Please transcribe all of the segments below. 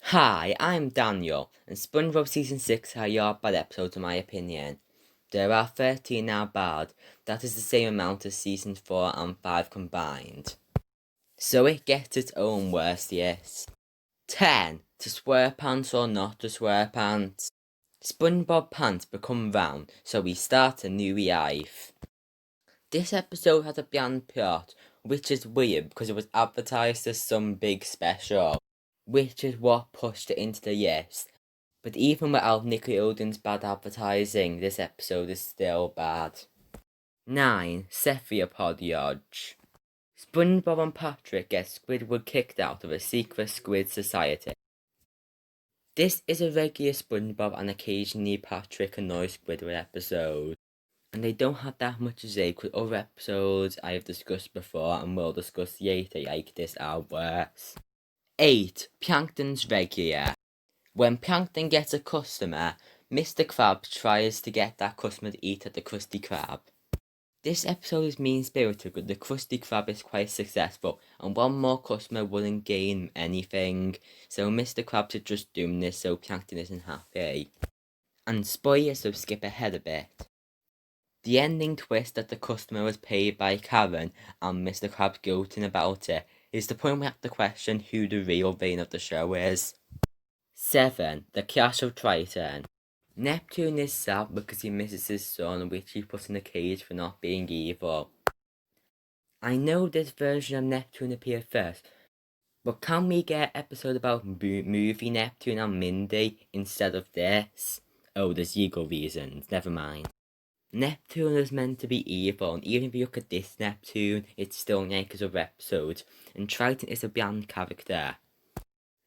Hi, I'm Daniel, and SpongeBob Season 6 are your bad episodes in my opinion. There are 13 now bad, that is the same amount as Seasons 4 and 5 combined. So it gets its own worst, yes. 10. To swear pants or not to swear pants. SpongeBob pants become round, so he starts a new life. This episode has a bland plot, which is weird because it was advertised as some big special, which is what pushed it into the yes. But even without Nickelodeon's bad advertising, this episode is still bad. 9. Cephalopod. SpongeBob and Patrick get Squidward kicked out of a secret squid society. This is a regular SpongeBob and occasionally Patrick annoys Squidward episode. And they don't have that much to say because other episodes I have discussed before and will discuss later like this are worse. 8. Plankton's regular. When Plankton gets a customer, Mr. Krabs tries to get that customer to eat at the Krusty Krab. This episode is mean-spirited, but the Krusty Krab is quite successful, and one more customer wouldn't gain anything, so Mr. Krabs is just doing this so Plankton isn't happy. And spoilers, so skip ahead a bit. The ending twist that the customer was paid by Karen and Mr. Krabs gloating about it is the point we have to question who the real villain of the show is. 7. The Clash of Triton. Neptune is sad because he misses his son, which he puts in a cage for not being evil. I know this version of Neptune appeared first, but can we get an episode about movie Neptune and Mindy instead of this? Oh, there's legal reasons, never mind. Neptune is meant to be evil, and even if you look at this Neptune, it's still like as other episodes, and Triton is a bland character.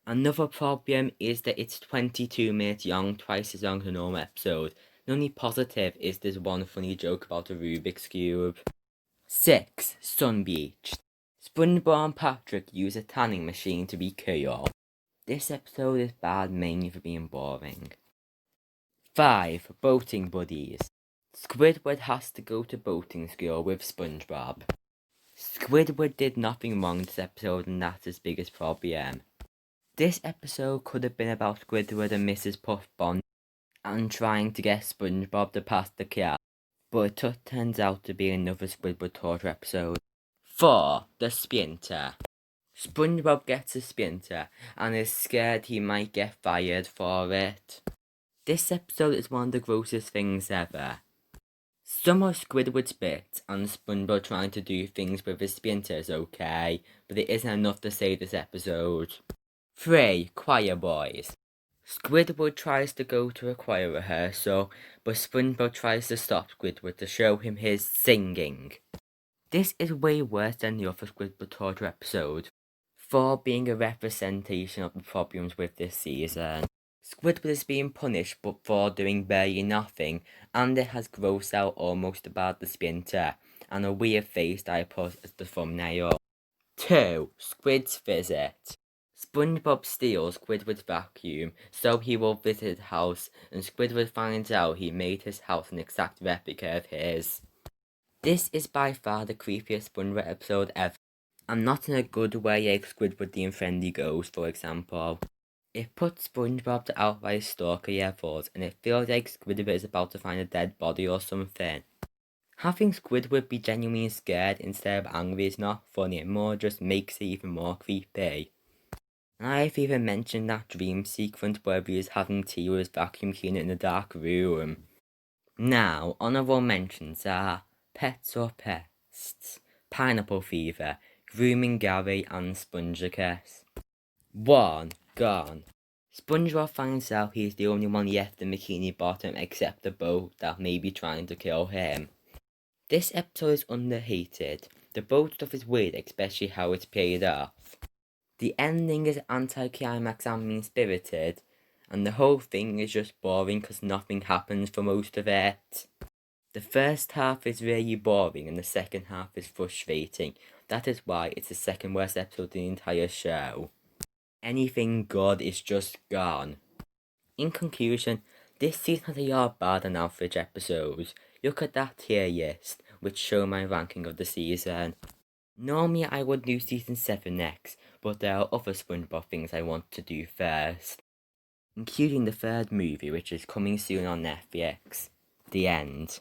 Another problem is that it's 22 minutes long, twice as long as a normal episode. The only positive is there's one funny joke about a Rubik's Cube. 6. Sunbeached. SpongeBob and Patrick use a tanning machine to be cool. This episode is bad mainly for being boring. 5. Boating buddies. Squidward has to go to boating school with SpongeBob. Squidward did nothing wrong this episode, and that's his biggest problem. This episode could have been about Squidward and Mrs. Puff bond and trying to get SpongeBob to pass the class, but it turns out to be another Squidward torture episode. 4. The Splinter. SpongeBob gets a splinter and is scared he might get fired for it. This episode is one of the grossest things ever. Some of Squidward's bits and SpongeBob trying to do things with his splinter is okay, but it isn't enough to save this episode. 3. Choir Boys. Squidward tries to go to a choir rehearsal, but SpongeBob tries to stop Squidward to show him his singing. This is way worse than the other Squidward torture episode, for being a representation of the problems with this season. Squidward is being punished but for doing barely nothing, and it has grossed out almost about the splinter, and a weird face that I put as the thumbnail. 2. Squid's Visit. SpongeBob steals Squidward's vacuum, so he will visit his house, and Squidward finds out he made his house an exact replica of his. This is by far the creepiest SpongeBob episode ever, and not in a good way like Squidward the Unfriendly Ghost, for example. It puts SpongeBob to outright stalker levels, and it feels like Squidward is about to find a dead body or something. Having Squidward be genuinely scared instead of angry is not funny, it more just makes it even more creepy. And I've even mentioned that dream sequence where he is having tea with his vacuum cleaner in a dark room. Now, honourable mentions are Pets or Pests, Pineapple Fever, Grooming Gary, and Spongeicus. 1. Gone. SpongeBob finds out he's the only one left in Bikini Bottom except the boat that may be trying to kill him. This episode is underhated. The boat stuff is weird, especially how it's played off. The ending is anticlimax and mean-spirited, and the whole thing is just boring because nothing happens for most of it. The first half is really boring and the second half is frustrating. That is why it's the second worst episode of the entire show. Anything good is just gone. In conclusion, this season has a lot of bad and average episodes. Look at that tier list, which show my ranking of the season. Normally I would do season 7 next, but there are other Spongebob things I want to do first, including the third movie which is coming soon on Netflix. The end.